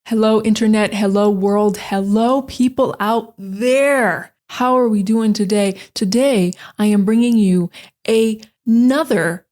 Hello, internet. Hello, world. Hello, people out there. How are we doing today? Today, I am bringing you another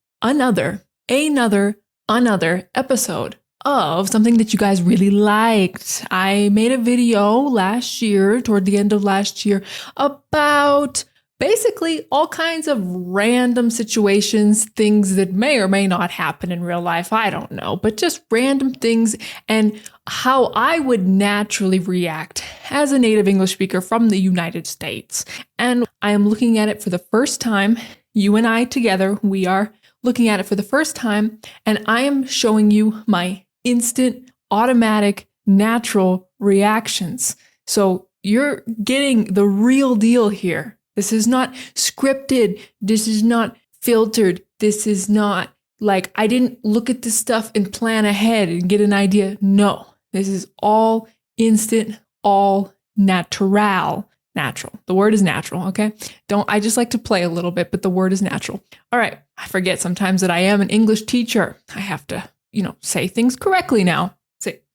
episode of something that you guys really liked. I made a video last year, toward the end of last year, about basically all kinds of random situations, things that may or may not happen in real life. I don't know, but just random things and how I would naturally react as a native English speaker from the United States. And I am looking at it for the first time. You and I together, we are looking at it for the first time, and I am showing you my instant, automatic, natural reactions. So you're getting the real deal here. This is not scripted. This is not filtered. This is not like I didn't look at this stuff and plan ahead and get an idea. No, this is all instant, all natural. Natural. The word is natural, okay? I just like to play a little bit, but the word is natural. All right. I forget sometimes that I am an English teacher. I have to, say things correctly now.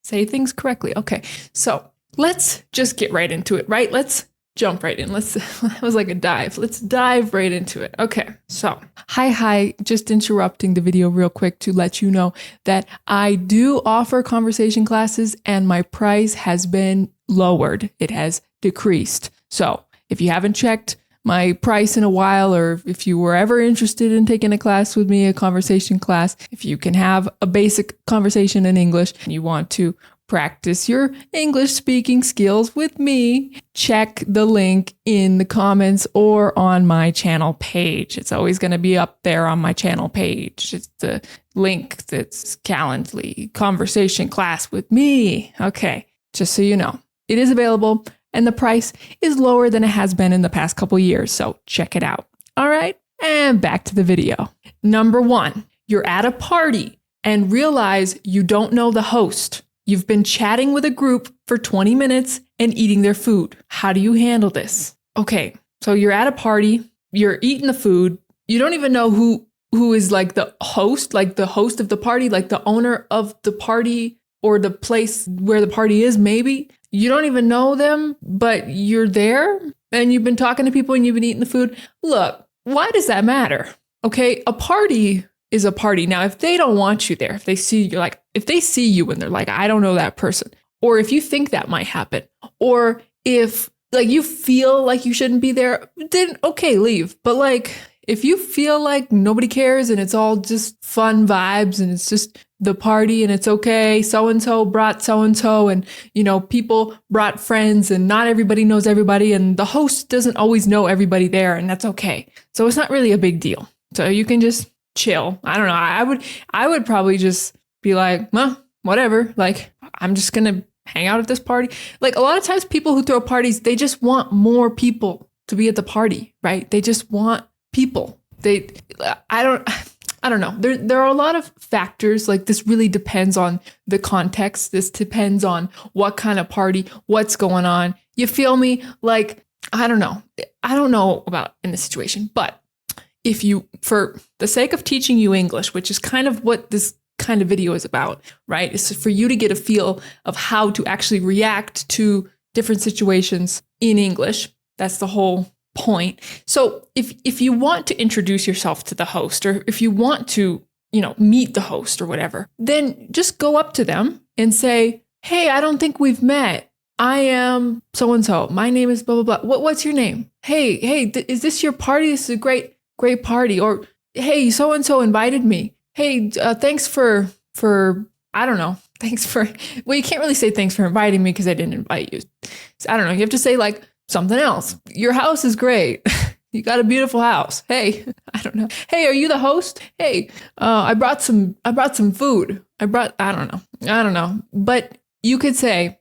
Say things correctly. Okay. So let's just get right into it, right? Let's jump right in. That was like a dive. Let's dive right into it. Okay. So hi, just interrupting the video real quick to let you know that I do offer conversation classes and my price has been lowered. It has decreased. So if you haven't checked my price in a while, or if you were ever interested in taking a class with me, a conversation class, if you can have a basic conversation in English and you want to practice your English speaking skills with me, check the link in the comments or on my channel page. It's always going to be up there on my channel page. It's the link that's Calendly conversation class with me. Okay, just so you know, it is available and the price is lower than it has been in the past couple years. So check it out. All right, and back to the video. Number 1, you're at a party and realize you don't know the host. You've been chatting with a group for 20 minutes and eating their food. How do you handle this? Okay, so you're at a party, you're eating the food. You don't even know who is like the host of the party, like the owner of the party or the place where the party is, maybe. You don't even know them, but you're there and you've been talking to people and you've been eating the food. Look, why does that matter? Okay, a party is a party. Now, if they don't want you there, if they see you and they're like, I don't know that person, or if you think that might happen, or if like you feel like you shouldn't be there, then okay, leave. But like, if you feel like nobody cares and it's all just fun vibes and it's just the party and it's okay, so-and-so brought so-and-so and, people brought friends and not everybody knows everybody and the host doesn't always know everybody there and that's okay. So it's not really a big deal. So you can just chill. I don't know. I would probably just be like, well, whatever. Like, I'm just going to hang out at this party. Like a lot of times people who throw parties, they just want more people to be at the party, right? They just want people. I don't know. There are a lot of factors. Like this really depends on the context. This depends on what kind of party, what's going on. You feel me? Like, I don't know. I don't know about in this situation, but if you, for the sake of teaching you English, which is kind of what this kind of video is about, right? It's for you to get a feel of how to actually react to different situations in English. That's the whole point. So if you want to introduce yourself to the host, or if you want to, meet the host or whatever, then just go up to them and say, hey, I don't think we've met. I am so-and-so. My name is blah, blah, blah. What's your name? Hey, is this your party? This is a great party. Or, hey, so-and-so invited me. Hey, thanks for, I don't know. Thanks for, well, you can't really say thanks for inviting me because I didn't invite you. So, I don't know. You have to say like something else. Your house is great. You got a beautiful house. Hey, I don't know. Hey, are you the host? Hey, I brought some food. I don't know. But you could say,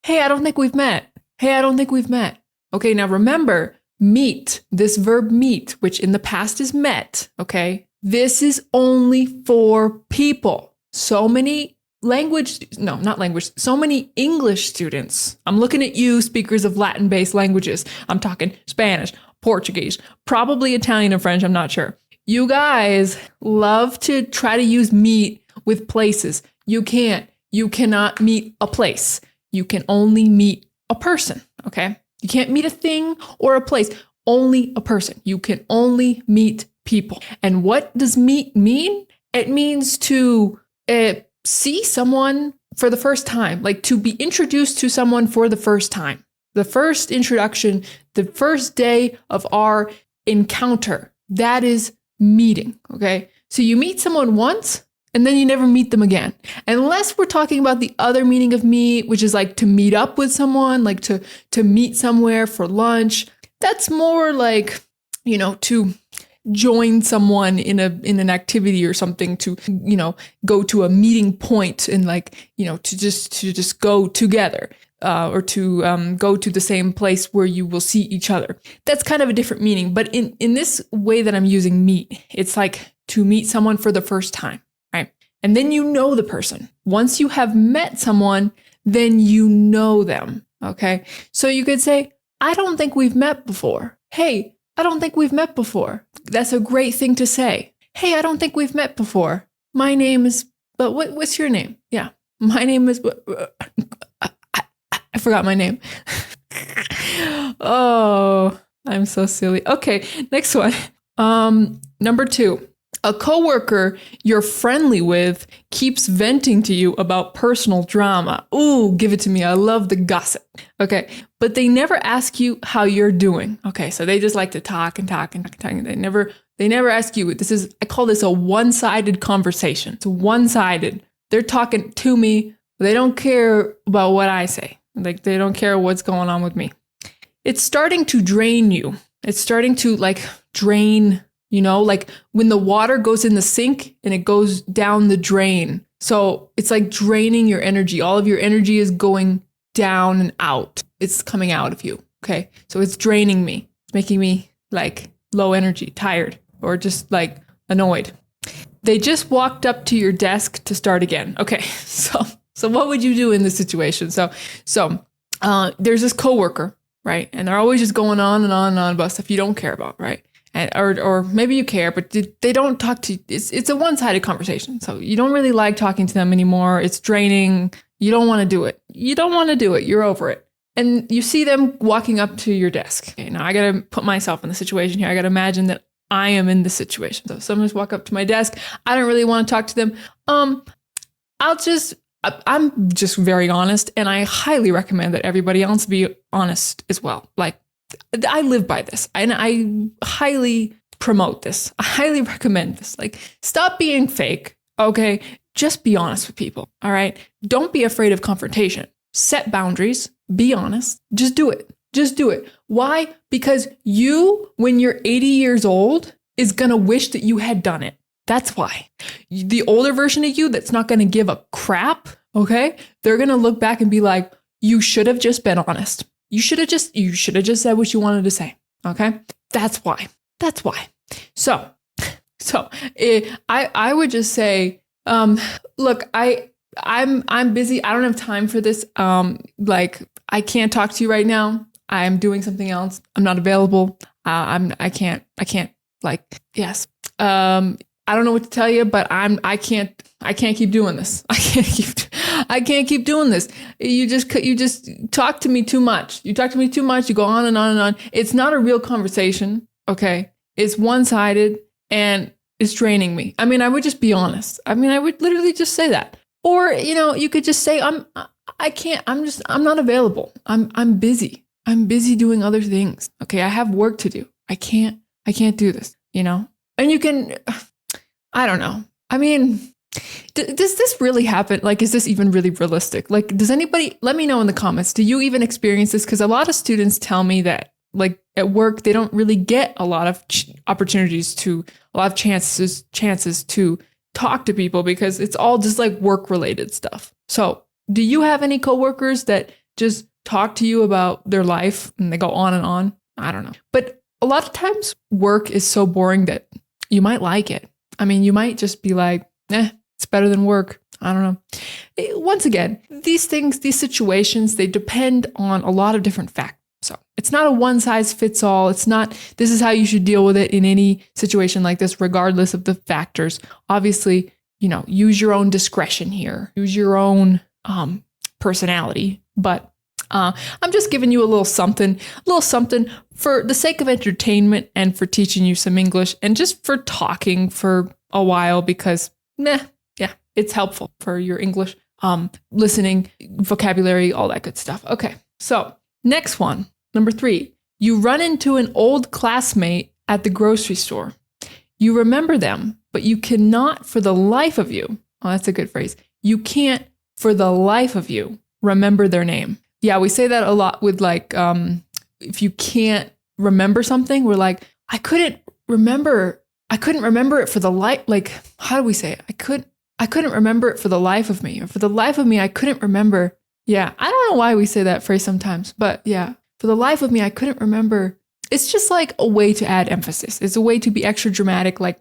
hey, I don't think we've met. Hey, I don't think we've met. Okay, now remember, meet, this verb meet, which in the past is met, okay? This is only for people. So many English students. I'm looking at you, speakers of Latin-based languages. I'm talking Spanish, Portuguese, probably Italian and French, I'm not sure. You guys love to try to use meet with places. You can't. You cannot meet a place. You can only meet a person, okay? You can't meet a thing or a place, only a person. You can only meet people. And what does meet mean? It means to see someone for the first time, like to be introduced to someone for the first time. The first introduction, the first day of our encounter, that is meeting, okay? So you meet someone once and then you never meet them again. Unless we're talking about the other meaning of meet, which is like to meet up with someone, like to meet somewhere for lunch. That's more like, to join someone in an activity or something, to, go to a meeting point and like, to just go together. Or to go to the same place where you will see each other. That's kind of a different meaning. But in this way that I'm using meet, it's like to meet someone for the first time, right? And then you know the person. Once you have met someone, then you know them, okay? So you could say, I don't think we've met before. Hey, I don't think we've met before. That's a great thing to say. Hey, I don't think we've met before. My name is, but what's your name? Yeah, my name is... I forgot my name. Oh, I'm so silly. Okay, next one. Number 2. A coworker you're friendly with keeps venting to you about personal drama. Ooh, give it to me. I love the gossip. Okay, but they never ask you how you're doing. Okay, so they just like to talk and talk and talk and talk. And they never ask you. I call this a one-sided conversation. It's one-sided. They're talking to me. They don't care about what I say. Like, they don't care what's going on with me. It's starting to drain you. It's starting to like drain, like when the water goes in the sink and it goes down the drain. So it's like draining your energy. All of your energy is going down and out. It's coming out of you. Okay. So it's draining me. It's making me like low energy, tired, or just like annoyed. They just walked up to your desk to start again. Okay. So what would you do in this situation? So there's this coworker, right? And they're always just going on and on and on about stuff you don't care about, right? And, or maybe you care, but they don't talk to you. It's a one-sided conversation. So you don't really like talking to them anymore. It's draining. You don't want to do it. You're over it. And you see them walking up to your desk. Okay, now I got to put myself in the situation here. I got to imagine that I am in the situation. So someone just walk up to my desk. I don't really want to talk to them. I'm just very honest, and I highly recommend that everybody else be honest as well. Like, I live by this, and I highly promote this. I highly recommend this. Like, stop being fake, okay? Just be honest with people, all right? Don't be afraid of confrontation. Set boundaries. Be honest. Just do it. Just do it. Why? Because you, when you're 80 years old, is going to wish that you had done it. That's why. The older version of you that's not going to give a crap, okay? They're going to look back and be like, you should have just been honest. You should have just said what you wanted to say, okay? That's why. So I would just say, look, I'm busy. I don't have time for this. Like, I can't talk to you right now. I'm doing something else. I'm not available. I can't like, yes. I don't know what to tell you, but I can't keep doing this. I can't keep doing this. You just talk to me too much. You talk to me too much. You go on and on and on. It's not a real conversation. Okay. It's one-sided and it's draining me. I mean, I would just be honest. I mean, I would literally just say that. Or, you could just say, I'm not available. I'm busy. I'm busy doing other things. Okay. I have work to do. I can't do this, and you can, I don't know. I mean, does this really happen? Like, is this even really realistic? Like, does anybody, let me know in the comments, do you even experience this? Because a lot of students tell me that, like, at work, they don't really get a lot of chances to talk to people because it's all just like work related stuff. So do you have any coworkers that just talk to you about their life and they go on and on? I don't know. But a lot of times work is so boring that you might like it. I mean, you might just be like, it's better than work. I don't know. Once again, these situations, they depend on a lot of different factors. So it's not a one size fits all. It's not, this is how you should deal with it in any situation like this, regardless of the factors. Obviously, use your own discretion here, use your own personality. But I'm just giving you a little something for the sake of entertainment and for teaching you some English and just for talking for a while because, it's helpful for your English, listening, vocabulary, all that good stuff. Okay, so next one, number 3. You run into an old classmate at the grocery store. You remember them, but you cannot for the life of you. Oh, that's a good phrase. You can't for the life of you remember their name. Yeah, we say that a lot with like, if you can't remember something, we're like, I couldn't remember it for the life. Like, how do we say it? I couldn't remember it for the life of me, or for the life of me, I couldn't remember. Yeah, I don't know why we say that phrase sometimes, but yeah, for the life of me, I couldn't remember. It's just like a way to add emphasis. It's a way to be extra dramatic. Like,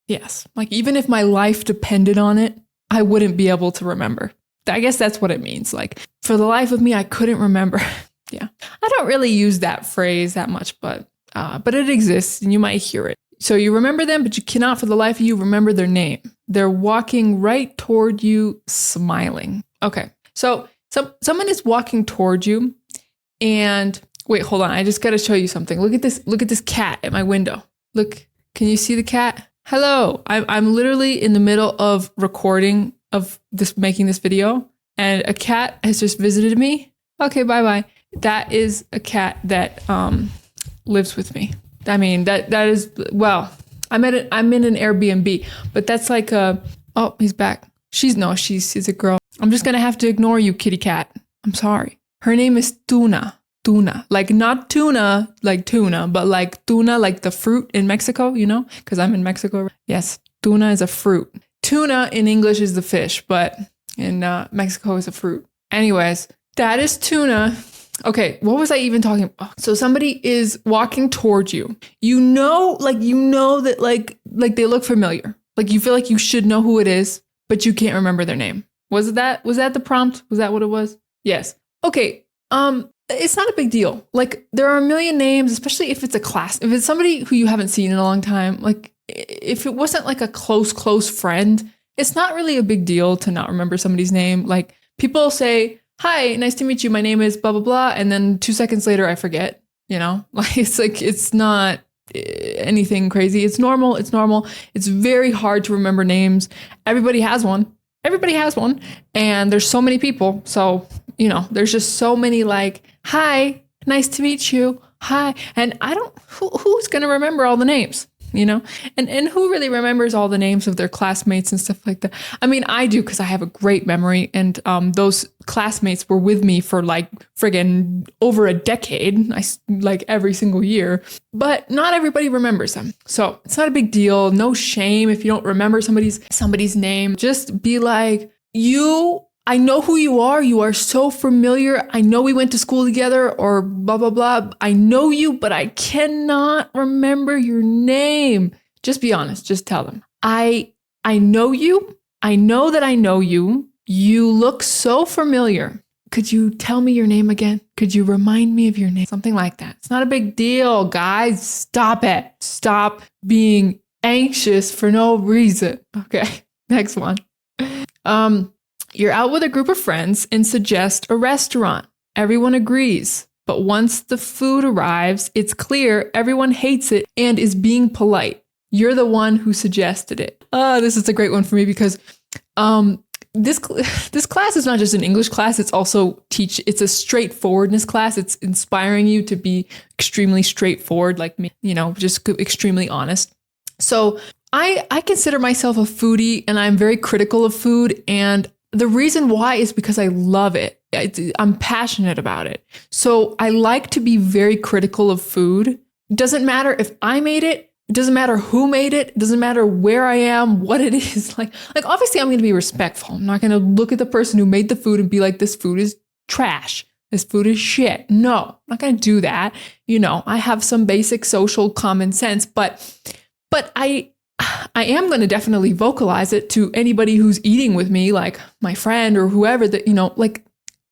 yes, like even if my life depended on it, I wouldn't be able to remember. I guess that's what it means. Like, for the life of me, I couldn't remember. Yeah, I don't really use that phrase that much, but it exists and you might hear it. So you remember them, but you cannot for the life of you remember their name. They're walking right toward you, smiling. Okay, so someone is walking toward you, and wait, hold on. I just got to show you something. Look at this cat at my window. Look, can you see the cat? Hello, I'm literally in the middle of recording making this video, and a cat has just visited me. Okay, bye. That is a cat that lives with me. I mean, that is, well, I'm in an Airbnb, but that's like oh, he's back. She's a girl. I'm just going to have to ignore you, kitty cat. I'm sorry. Her name is Tuna. Tuna. Like not tuna, like tuna, but like tuna, like the fruit in Mexico, because I'm in Mexico. Yes, tuna is a fruit. Tuna in English is the fish, but in Mexico is a fruit. Anyways, that is Tuna. Okay, what was I even talking about? So somebody is walking towards you. You know that like they look familiar. Like you feel like you should know who it is, but you can't remember their name. Was that the prompt? Was that what it was? Yes. Okay. It's not a big deal. Like there are a million names, especially if it's a class. If it's somebody who you haven't seen in a long time, like if it wasn't like a close friend, it's not really a big deal to not remember somebody's name. Like people say, hi, nice to meet you. My name is blah, blah, blah. And then 2 seconds later, I forget, like it's not anything crazy. It's normal. It's very hard to remember names. Everybody has one. And there's so many people. So, there's just so many like, hi, nice to meet you. Hi. And who's going to remember all the names? And who really remembers all the names of their classmates and stuff like that? I mean, I do because I have a great memory, and those classmates were with me for like friggin' over a decade, like every single year, but not everybody remembers them. So it's not a big deal. No shame if you don't remember somebody's name. Just be like, I know who you are. You are so familiar. I know we went to school together or blah, blah, blah. I know you, but I cannot remember your name. Just be honest. Just tell them. I know you. I know that I know you. You look so familiar. Could you tell me your name again? Could you remind me of your name? Something like that. It's not a big deal, guys. Stop it. Stop being anxious for no reason. Okay. Next one. You're out with a group of friends and suggest a restaurant. Everyone agrees. But once the food arrives, it's clear everyone hates it and is being polite. You're the one who suggested it. This is a great one for me because this class is not just an English class. It's also it's a straightforwardness class. It's inspiring you to be extremely straightforward, like me, just extremely honest. So I consider myself a foodie, and I'm very critical of food. And the reason why is because I love it. I'm passionate about it. So I like to be very critical of food. It doesn't matter if I made it. It doesn't matter who made it. It doesn't matter where I am, what it is. Like obviously I'm going to be respectful. I'm not going to look at the person who made the food and be like, this food is trash. This food is shit. No, I'm not going to do that. I have some basic social common sense, but I am going to definitely vocalize it to anybody who's eating with me, like my friend or whoever that,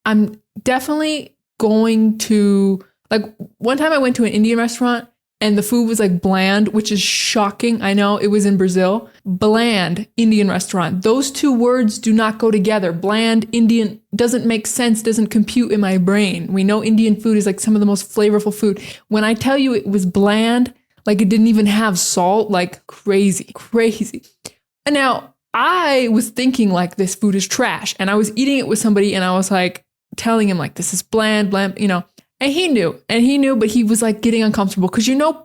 I'm definitely going to, like one time I went to an Indian restaurant and the food was like bland, which is shocking. I know it was in Brazil. Bland Indian restaurant. Those two words do not go together. Bland Indian doesn't make sense, doesn't compute in my brain. We know Indian food is like some of the most flavorful food. When I tell you it was bland, like it didn't even have salt, like crazy. And now I was thinking like this food is trash, and I was eating it with somebody, and I was like telling him like this is bland, you know. And he knew, but he was like getting uncomfortable because, you know,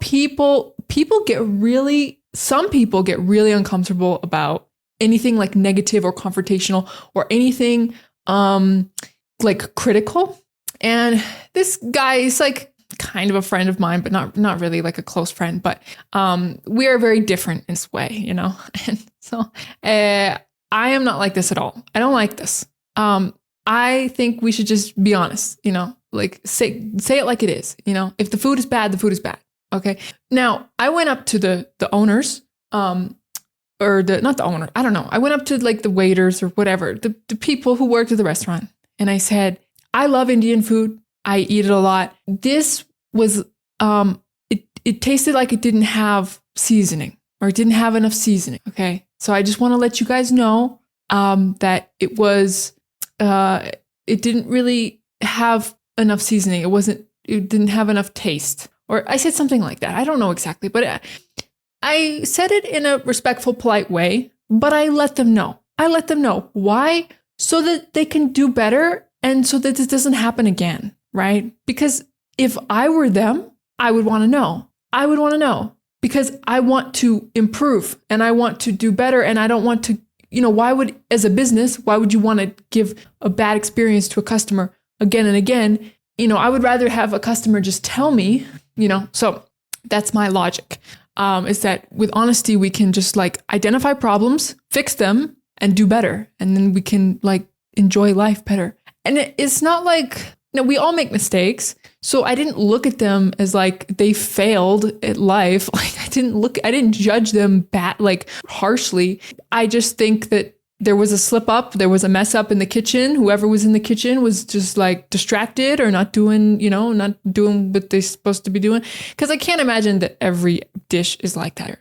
some people get really uncomfortable about anything like negative or confrontational or anything like critical. And this guy is like kind of a friend of mine, but not really like a close friend, but we are very different in this way, you know? And so I am not like this at all. I don't like this. I think we should just be honest, you know, like say it like it is, you know, if the food is bad, the food is bad. Okay. Now I went up to the owners, not the owner. I don't know. I went up to like the waiters or whatever, the people who worked at the restaurant. And I said, I love Indian food. I eat it a lot. This was, it tasted like it didn't have seasoning, or it didn't have enough seasoning. Okay. So I just want to let you guys know, that it was, it didn't really have enough seasoning. It didn't have enough taste. Or I said something like that. I don't know exactly, but I said it in a respectful, polite way, but I let them know. Why? So that they can do better and so that this doesn't happen again, right? Because if I were them, I would want to know. Because I want to improve and I want to do better, and I don't want to, you know, as a business, why would you want to give a bad experience to a customer again and again? You know, I would rather have a customer just tell me, you know. So that's my logic, is that with honesty, we can just like identify problems, fix them, and do better. And then we can like enjoy life better. And it's not like, you know, we all make mistakes. So I didn't look at them as like they failed at life. Like I didn't judge them like harshly. I just think that there was a slip up, there was a mess up in the kitchen. Whoever was in the kitchen was just like distracted or not doing what they're supposed to be doing. Because I can't imagine that every dish is like that.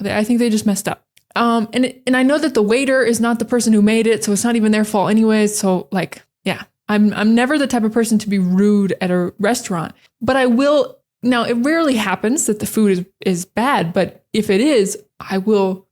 I think they just messed up. And I know that the waiter is not the person who made it, so it's not even their fault anyways. So like, yeah, I'm never the type of person to be rude at a restaurant, but I will. Now it rarely happens that the food is bad, but if it is, I will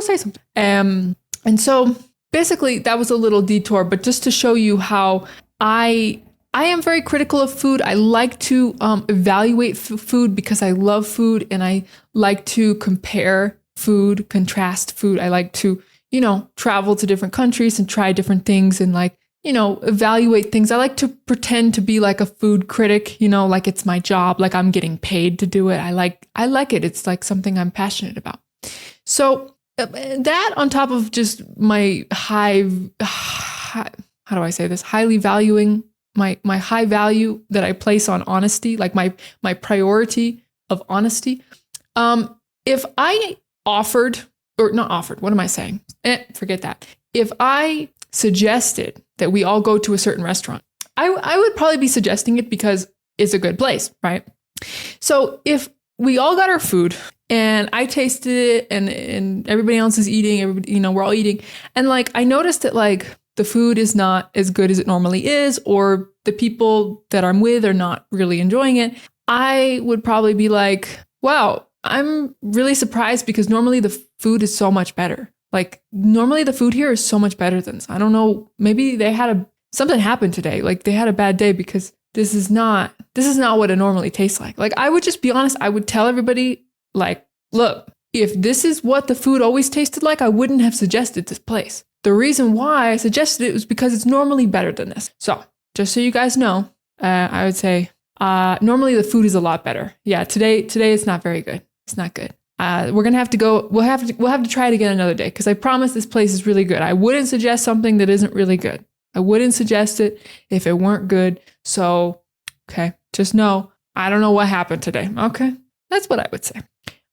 say something. And so basically that was a little detour, but just to show you how I am very critical of food. I like to evaluate food because I love food, and I like to compare food, contrast food. I like to, you know, travel to different countries and try different things and like, you know, evaluate things. I like to pretend to be like a food critic, you know, like it's my job, like I'm getting paid to do it. I like it. It's like something I'm passionate about. So that on top of just my highly valuing my high value that I place on honesty, like my priority of honesty. If I offered, or not offered, what am I saying? Forget that. If I suggested that we all go to a certain restaurant, I would probably be suggesting it because it's a good place, right? So if we all got our food and I tasted it and everybody else is eating, you know, we're all eating. And like, I noticed that like the food is not as good as it normally is, or the people that I'm with are not really enjoying it. I would probably be like, wow, I'm really surprised because normally the food is so much better. Like normally the food here is so much better than this. I don't know. Maybe something happened today. Like they had a bad day because this is not what it normally tastes like. Like I would just be honest. I would tell everybody like, look, if this is what the food always tasted like, I wouldn't have suggested this place. The reason why I suggested it was because it's normally better than this. So just so you guys know, I would say normally the food is a lot better. Yeah, today it's not very good. It's not good. We're gonna have to go. We'll have to try it again another day because I promise this place is really good. I wouldn't suggest something that isn't really good. I wouldn't suggest it if it weren't good. So, okay, just know I don't know what happened today. Okay, that's what I would say.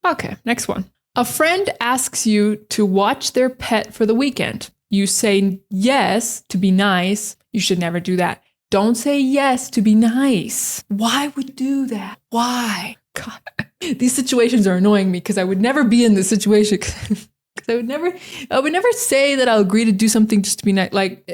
Okay, next one. A friend asks you to watch their pet for the weekend. You say yes to be nice. You should never do that. Don't say yes to be nice. Why would you do that? Why? God. These situations are annoying me because I would never be in this situation. I would never say that I'll agree to do something just to be nice. Like,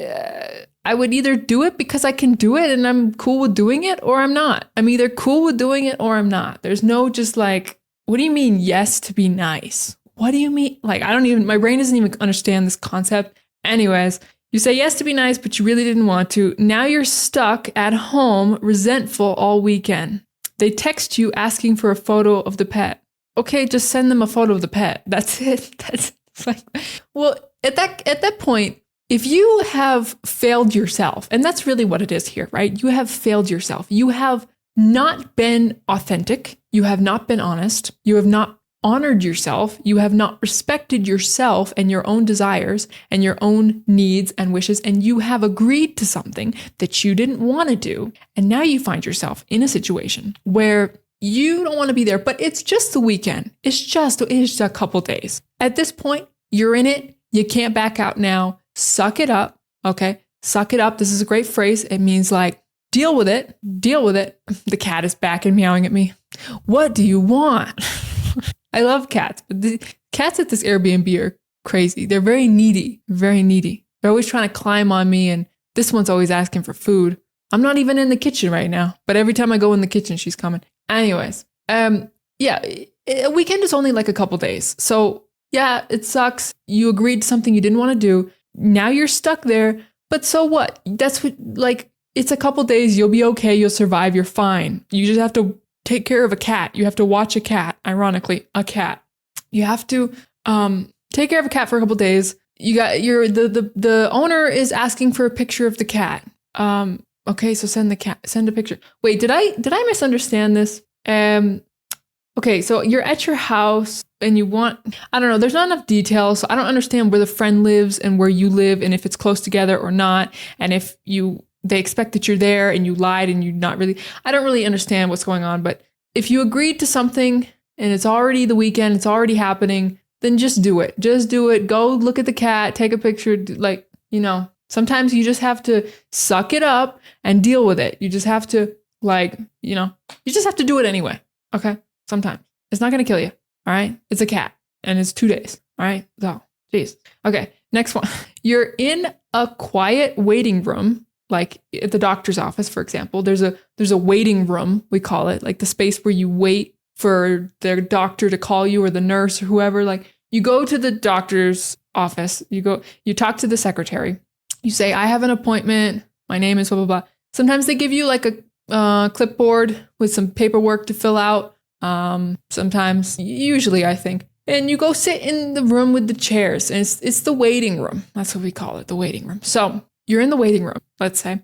I would either do it because I can do it and I'm cool with doing it, or I'm not. I'm either cool with doing it or I'm not. There's no just like, what do you mean yes to be nice? What do you mean? Like, my brain doesn't even understand this concept. Anyways, you say yes to be nice, but you really didn't want to. Now you're stuck at home, resentful all weekend. They text you asking for a photo of the pet. Okay, just send them a photo of the pet. That's it. That's like, well, at that point, if you have failed yourself, and that's really what it is here, right? You have failed yourself. You have not been authentic. You have not been honest. You have not honored yourself. You have not respected yourself and your own desires and your own needs and wishes. And you have agreed to something that you didn't want to do. And now you find yourself in a situation where you don't want to be there, but it's just the weekend. It's just a couple days. At this point, you're in it. You can't back out now. Suck it up. Okay. Suck it up. This is a great phrase. It means like, deal with it. Deal with it. The cat is back and meowing at me. What do you want? I love cats, but the cats at this Airbnb are crazy. They're very needy. Very needy. They're always trying to climb on me, and this one's always asking for food. I'm not even in the kitchen right now, but every time I go in the kitchen, she's coming. Anyways, yeah, a weekend is only like a couple days. So yeah, it sucks. You agreed to something you didn't want to do. Now you're stuck there, but so what? That's what, like, it's a couple days. You'll be okay. You'll survive. You're fine. You just have to take care of a cat. You have to watch a cat. Ironically, a cat. You have to take care of a cat for a couple days. The owner is asking for a picture of the cat. Okay, so send a picture. Wait, did I misunderstand this? Okay, so you're at your house and you want, I don't know, there's not enough details. So I don't understand where the friend lives and where you live and if it's close together or not. And if they expect that you're there and you lied and you're not really, I don't really understand what's going on. But if you agreed to something and it's already the weekend, it's already happening, then just do it. Just do it. Go look at the cat, take a picture, like, sometimes you just have to suck it up and deal with it. You just have to you just have to do it anyway. Okay. Sometimes it's not going to kill you. All right. It's a cat and it's 2 days. All right. So, geez. Okay. Next one. You're in a quiet waiting room, like at the doctor's office, for example. There's a waiting room, we call it, like the space where you wait for their doctor to call you or the nurse or whoever. Like, you go to the doctor's office, you talk to the secretary, you say, I have an appointment. My name is blah, blah, blah. Sometimes they give you like a clipboard with some paperwork to fill out. Sometimes, usually I think, and you go sit in the room with the chairs, and it's the waiting room. That's what we call it, the waiting room. So you're in the waiting room, let's say,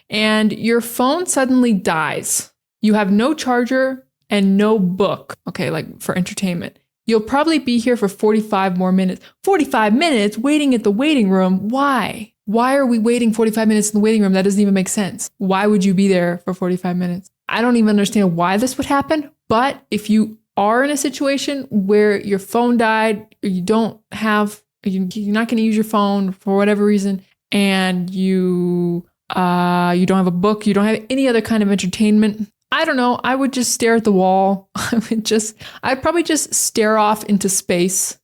and your phone suddenly dies. You have no charger and no book. Okay. Like for entertainment, you'll probably be here for 45 more minutes, 45 minutes waiting at the waiting room. Why? Why are we waiting 45 minutes in the waiting room? That doesn't even make sense. Why would you be there for 45 minutes? I don't even understand why this would happen. But if you are in a situation where your phone died, or you're not going to use your phone for whatever reason, and you don't have a book, you don't have any other kind of entertainment, I don't know. I would just stare at the wall. I'd probably just stare off into space,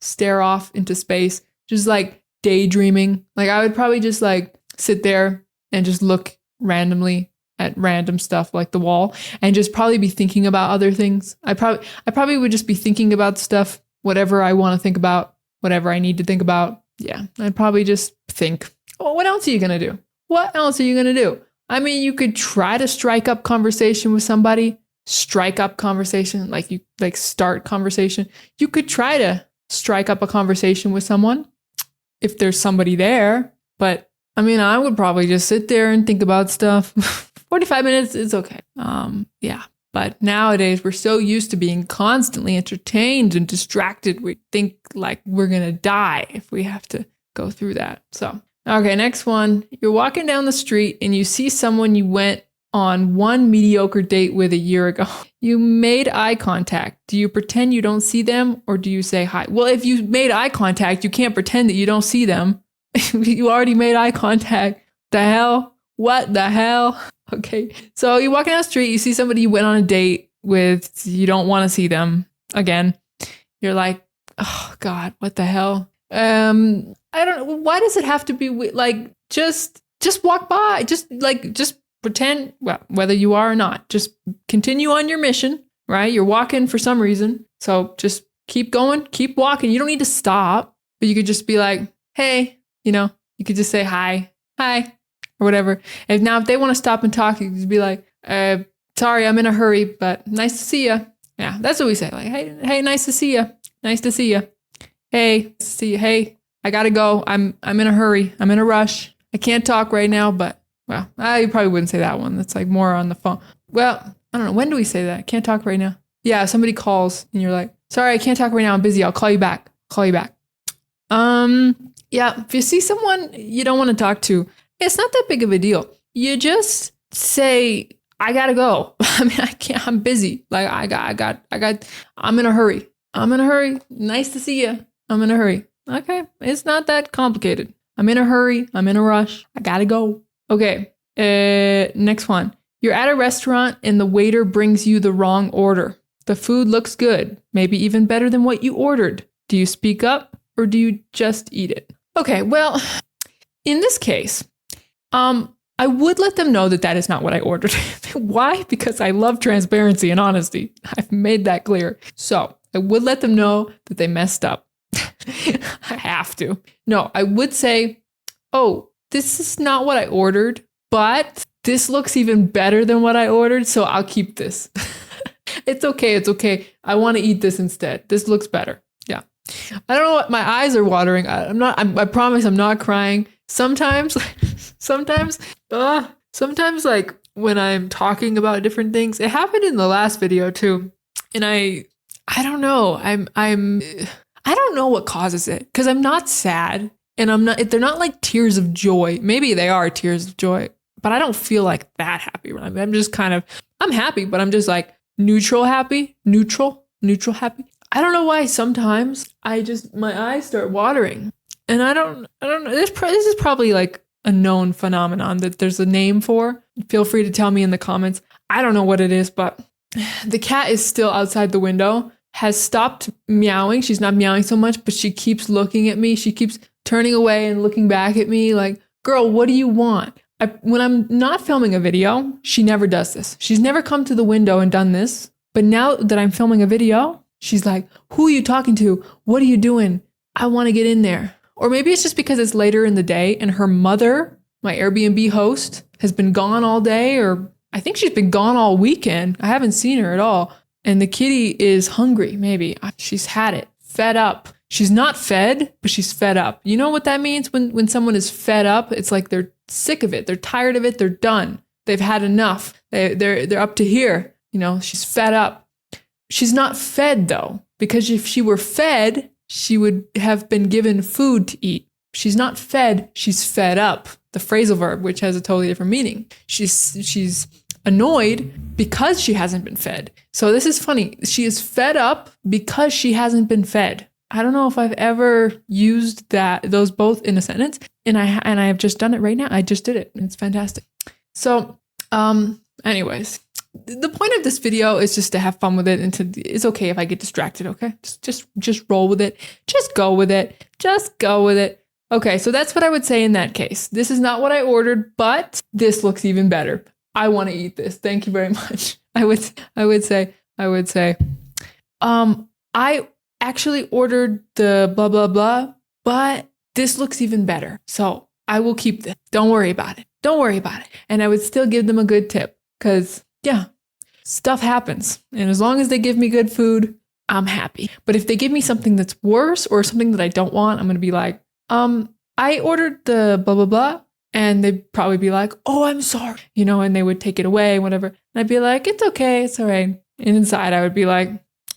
just like daydreaming. Like I would probably just like sit there and just look randomly at random stuff like the wall and just probably be thinking about other things. I probably would just be thinking about stuff, whatever I want to think about, whatever I need to think about. Yeah, I'd probably just think, well, what else are you going to do? What else are you going to do? I mean, you could try to strike up conversation with somebody, like you like start conversation. You could try to strike up a conversation with someone if there's somebody there. But I mean, I would probably just sit there and think about stuff. 45 minutes is okay. Yeah. But nowadays we're so used to being constantly entertained and distracted. We think like we're going to die if we have to go through that. So, okay, next one. You're walking down the street and you see someone you went on one mediocre date with a year ago. You made eye contact. Do you pretend you don't see them or do you say hi? Well, if you made eye contact, you can't pretend that you don't see them. You already made eye contact. The hell? What the hell? Okay. So you're walking down the street, you see somebody you went on a date with you don't want to see them again. You're like, oh God, what the hell? I don't know. Why does it have to be like, just walk by, just pretend, well, whether you are or not, just continue on your mission, right? You're walking for some reason. So just keep going, keep walking. You don't need to stop, but you could just be like, hey, you could just say hi, or whatever. And now if they want to stop and talk, you could just be like, sorry, I'm in a hurry, but nice to see you. Yeah, that's what we say. Like, hey, nice to see you. Nice to see you. Hey, see you. Hey, I gotta go. I'm in a hurry. I'm in a rush. I can't talk right now, but well, you probably wouldn't say that one. That's like more on the phone. Well, I don't know. When do we say that? Can't talk right now. Yeah, somebody calls and you're like, sorry, I can't talk right now. I'm busy. I'll call you back. Yeah, if you see someone you don't want to talk to, it's not that big of a deal. You just say, I gotta go. I mean, I can't, I'm busy. Like I'm in a hurry. Nice to see you. I'm in a hurry. Okay. It's not that complicated. I'm in a hurry. I'm in a rush. I gotta go. Okay. Next one. You're at a restaurant and the waiter brings you the wrong order. The food looks good, maybe even better than what you ordered. Do you speak up or do you just eat it? Okay. Well, in this case, I would let them know that is not what I ordered. Why? Because I love transparency and honesty. I've made that clear. So I would let them know that they messed up. I have to. No, I would say, oh, this is not what I ordered, but this looks even better than what I ordered. So I'll keep this. It's okay. I want to eat this instead. This looks better. Yeah. I don't know what my eyes are watering. I promise I'm not crying. Sometimes like when I'm talking about different things, it happened in the last video too. And I don't know. I don't know what causes it because I'm not sad and they're not like tears of joy. Maybe they are tears of joy, but I don't feel like that happy. I'm just I'm happy, but I'm just like neutral happy. I don't know why sometimes my eyes start watering and I don't know. This is probably like a known phenomenon that there's a name for. Feel free to tell me in the comments. I don't know what it is, but the cat is still outside the window, has stopped meowing. She's not meowing so much, but she keeps looking at me. She keeps turning away and looking back at me like, girl, what do you want? When I'm not filming a video, she never does this. She's never come to the window and done this. But now that I'm filming a video, she's like, who are you talking to? What are you doing? I want to get in there. Or maybe it's just because it's later in the day and her mother, my Airbnb host, has been gone all day, or I think she's been gone all weekend. I haven't seen her at all. And the kitty is hungry, maybe. She's had it. Fed up. She's not fed, but she's fed up. You know what that means when someone is fed up? It's like they're sick of it. They're tired of it. They're done. They've had enough. They're up to here. She's fed up. She's not fed though, because if she were fed, she would have been given food to eat. She's not fed. She's fed up. The phrasal verb, which has a totally different meaning. She's annoyed because she hasn't been fed. So this is funny. She is fed up because she hasn't been fed. I don't know if I've ever used those both in a sentence, and I have just done it right now. I just did it. It's fantastic. So, anyways, the point of this video is just to have fun with it, and it's okay if I get distracted. Okay, just roll with it. Just go with it. Okay, so that's what I would say in that case. This is not what I ordered, but this looks even better. I want to eat this. Thank you very much. I would say, I actually ordered the blah, blah, blah, but this looks even better. So I will keep this. Don't worry about it. And I would still give them a good tip because, yeah, stuff happens. And as long as they give me good food, I'm happy. But if they give me something that's worse or something that I don't want, I'm going to be like, I ordered the blah, blah, blah. And they'd probably be like, oh, I'm sorry, and they would take it away, whatever. And I'd be like, it's okay. It's all right. And inside I would be like,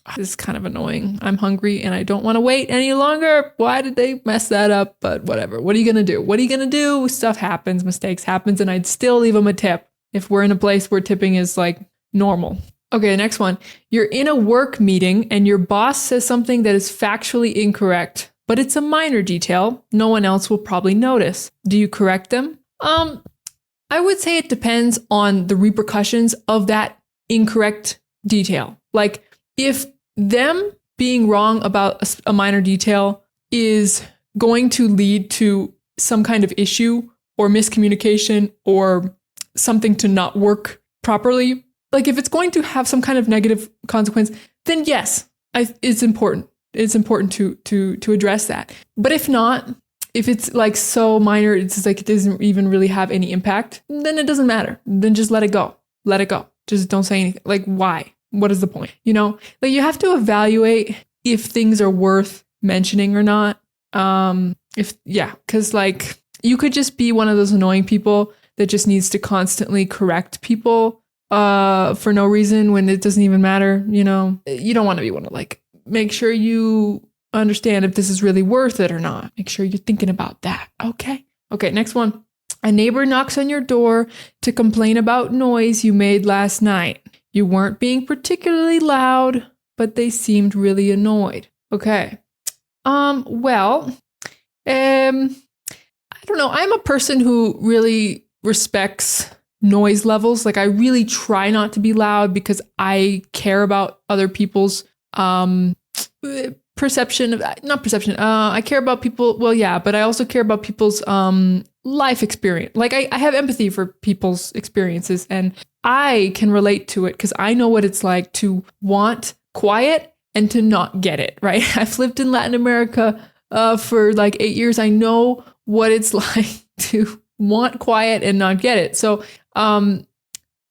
oh, this is kind of annoying. I'm hungry and I don't want to wait any longer. Why did they mess that up? But whatever. What are you going to do? Stuff happens, mistakes happens. And I'd still leave them a tip if we're in a place where tipping is like normal. Okay, the next one. You're in a work meeting and your boss says something that is factually incorrect, but it's a minor detail. No one else will probably notice. Do you correct them? I would say it depends on the repercussions of that incorrect detail. Like if them being wrong about a minor detail is going to lead to some kind of issue or miscommunication or something to not work properly, like if it's going to have some kind of negative consequence, then yes, it's important. It's important to address that. But if not, if it's like so minor, it's just like it doesn't even really have any impact, then it doesn't matter. Then just let it go. Let it go. Just don't say anything. Like, why? What is the point? You know, like you have to evaluate if things are worth mentioning or not. Because like you could just be one of those annoying people that just needs to constantly correct people for no reason when it doesn't even matter. You know, you don't want to be one of like, make sure you understand if this is really worth it or not. Make sure you're thinking about that. Okay, next one. A neighbor knocks on your door to complain about noise you made last night. You weren't being particularly loud, but they seemed really annoyed. Okay. I don't know. I'm a person who really respects noise levels. Like I really try not to be loud because I care about other people's perception of, not perception. I care about people. Well, yeah, but I also care about people's life experience. Like I have empathy for people's experiences and I can relate to it because I know what it's like to want quiet and to not get it, right? I've lived in Latin America for like 8 years. I know what it's like to want quiet and not get it. So I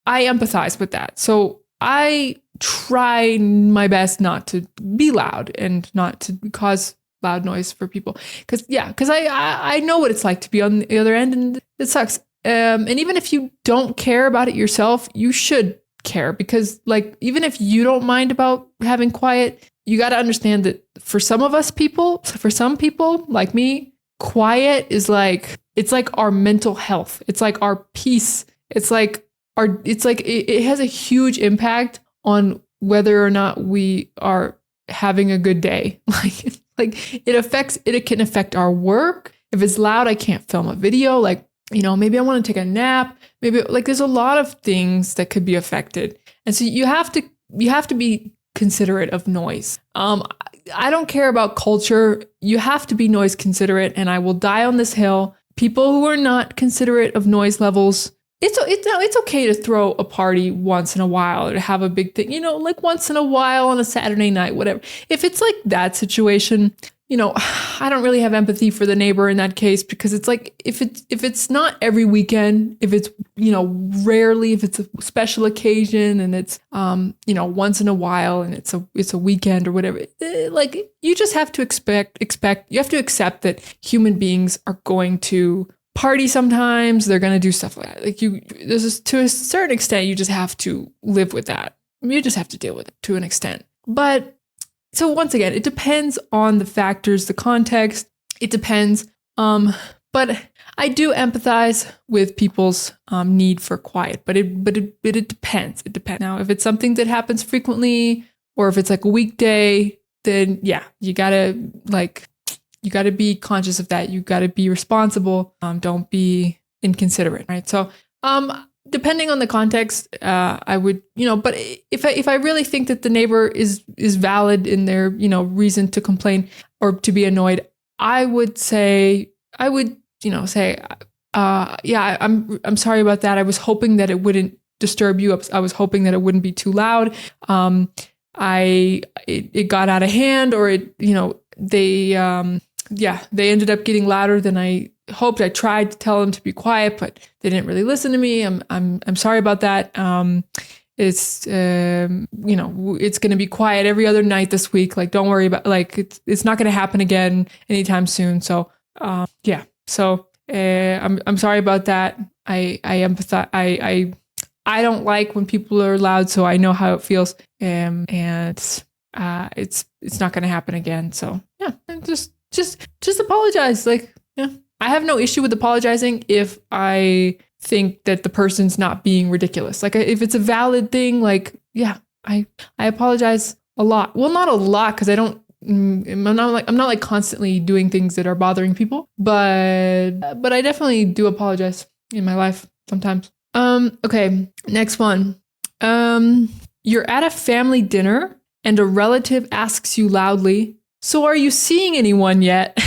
empathize with that. So I try my best not to be loud and not to cause loud noise for people. Because I know what it's like to be on the other end and it sucks. And even if you don't care about it yourself, you should care because like even if you don't mind about having quiet, you got to understand that for some people like me, quiet is like, it's like our mental health. It's like our peace. It has a huge impact on whether or not we are having a good day. It can affect our work. If it's loud, I can't film a video. Like, you know, maybe I want to take a nap. Maybe like there's a lot of things that could be affected. And so you have to be considerate of noise. I don't care about culture. You have to be noise considerate, and I will die on this hill. People who are not considerate of noise levels, it's okay to throw a party once in a while or to have a big thing, you know, like once in a while on a Saturday night, whatever. If it's like that situation, you know, I don't really have empathy for the neighbor in that case because it's like if it's not every weekend, if it's, you know, rarely, if it's a special occasion and it's you know, once in a while and it's a weekend or whatever, like you just have to you have to accept that human beings are going to party sometimes. They're going to do stuff like that. Like to a certain extent, you just have to live with that. You just have to deal with it to an extent. But so once again, it depends on the factors, the context. It depends. But I do empathize with people's need for quiet. But it depends. It depends. Now, if it's something that happens frequently, or if it's like a weekday, then yeah, you gotta be conscious of that. You gotta be responsible. Don't be inconsiderate, right? So depending on the context, I would, you know, but if I really think that the neighbor is valid in their, you know, reason to complain or to be annoyed, I'm sorry about that. I was hoping that it wouldn't disturb you. I was hoping that it wouldn't be too loud. It got out of hand, or it, you know, they ended up getting louder than I hoped. I tried to tell them to be quiet, but they didn't really listen to me. I'm sorry about that. It's you know, it's going to be quiet every other night this week. Like, don't worry about, like, it's not going to happen again anytime soon. So yeah. So I'm sorry about that. I empathize. I don't like when people are loud, so I know how it feels. And it's not going to happen again. So yeah, and just apologize. Like, yeah, I have no issue with apologizing if I think that the person's not being ridiculous. Like, if it's a valid thing, like, yeah, I apologize a lot. Well, not a lot, because I'm not like constantly doing things that are bothering people, but I definitely do apologize in my life sometimes. Okay, next one. You're at a family dinner and a relative asks you loudly, "So are you seeing anyone yet?"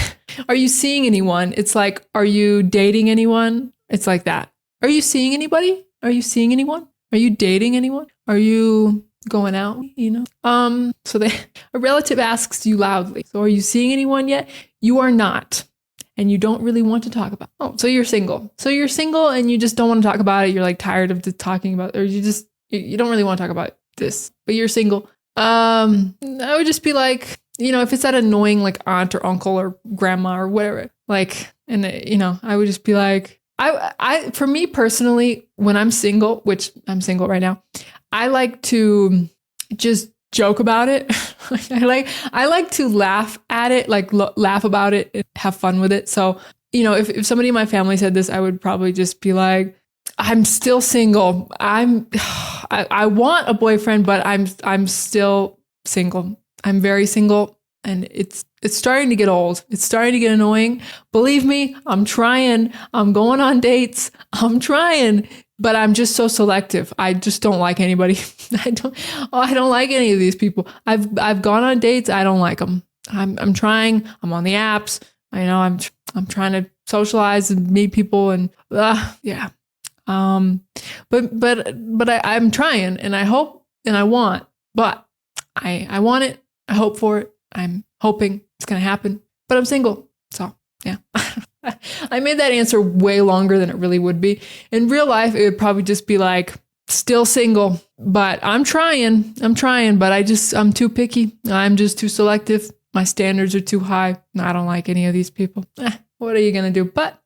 Are you seeing anyone? It's like, are you dating anyone? It's like that. Are you seeing anybody? Are you seeing anyone? Are you dating anyone? Are you going out? So a relative asks you loudly, "So are you seeing anyone yet?" You are not. And you don't really want to talk about it. Oh, so you're single. So you're single and you just don't want to talk about it. You're like tired of talking about it, or you don't really want to talk about this, but you're single. I would just be like, if it's that annoying like aunt or uncle or grandma or whatever, like, and I would just be like, for me personally, when I'm single, which I'm single right now, I like to just joke about it. I like to laugh at it, like laugh about it and have fun with it. So, if somebody in my family said this, I would probably just be like, I'm still single. I want a boyfriend, but I'm still single. I'm very single, and it's starting to get old. It's starting to get annoying. Believe me, I'm trying. I'm going on dates. I'm trying, but I'm just so selective. I just don't like anybody. I don't like any of these people. I've gone on dates. I don't like them. I'm trying. I'm on the apps. I know I'm trying to socialize and meet people, and yeah. But I'm trying, and I hope and I want, but I want it. I hope for it. I'm hoping it's going to happen, but I'm single. So yeah, I made that answer way longer than it really would be. In real life, it would probably just be like, still single, but I'm trying, but I'm too picky. I'm just too selective. My standards are too high. I don't like any of these people. What are you going to do? But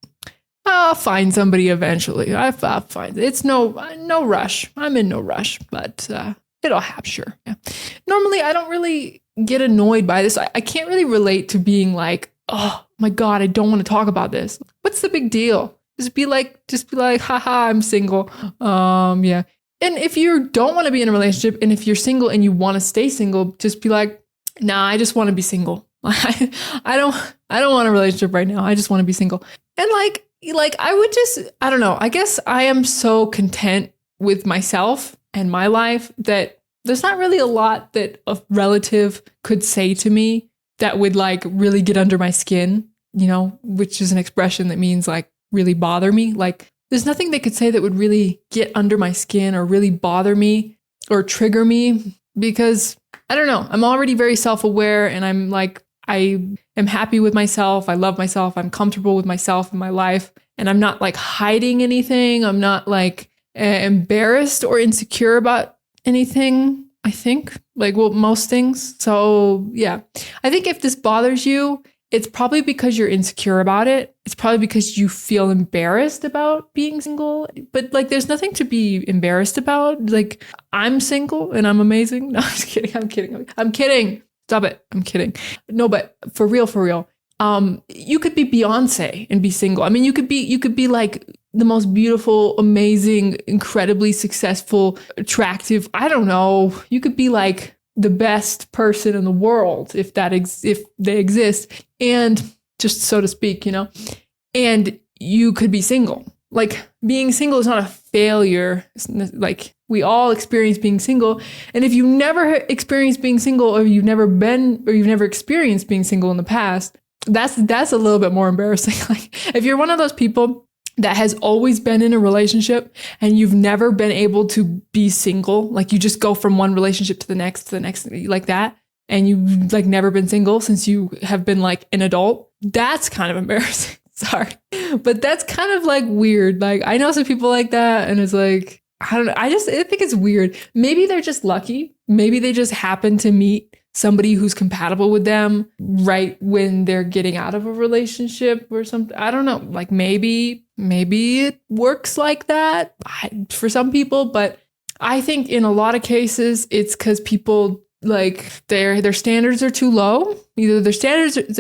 I'll find somebody eventually. I'll find it. It's no rush. I'm in no rush, but it'll happen. Sure. Yeah. Normally, I don't really get annoyed by this. I can't really relate to being like, oh my God, I don't want to talk about this. What's the big deal? Just be like, haha, I'm single. Yeah. And if you don't want to be in a relationship, and if you're single and you want to stay single, just be like, nah, I just want to be single. I don't want a relationship right now. I just want to be single. And like I don't know. I guess I am so content with myself and my life that there's not really a lot that a relative could say to me that would like really get under my skin, which is an expression that means like really bother me. Like there's nothing they could say that would really get under my skin or really bother me or trigger me, because I don't know. I'm already very self-aware, and I'm like, I am happy with myself. I love myself. I'm comfortable with myself and my life. And I'm not like hiding anything. I'm not like embarrassed or insecure about anything, I think. Like, well, most things. So yeah, I think if this bothers you, it's probably because you're insecure about it. It's probably because you feel embarrassed about being single. But like, there's nothing to be embarrassed about. Like, I'm single and I'm amazing. No, I'm just kidding. I'm kidding. Stop it. I'm kidding. No, but for real. You could be Beyonce and be single. I mean, you could be like the most beautiful, amazing, incredibly successful, attractive. I don't know. You could be like the best person in the world if they exist, and just so to speak, and you could be single. Like, being single is not a failure. Like, we all experience being single. And if you never experienced being single, or you've never experienced being single in the past, that's a little bit more embarrassing. Like, if you're one of those people that has always been in a relationship and you've never been able to be single, like you just go from one relationship to the next, like that, and you've like never been single since you have been like an adult, that's kind of embarrassing. Sorry. But that's kind of like weird. Like, I know some people like that, and it's like, I don't know. I think it's weird. Maybe they're just lucky. Maybe they just happen to meet somebody who's compatible with them right when they're getting out of a relationship or something. I don't know. Like, maybe it works like that for some people, but I think in a lot of cases it's because people, like, their standards are too low. Either their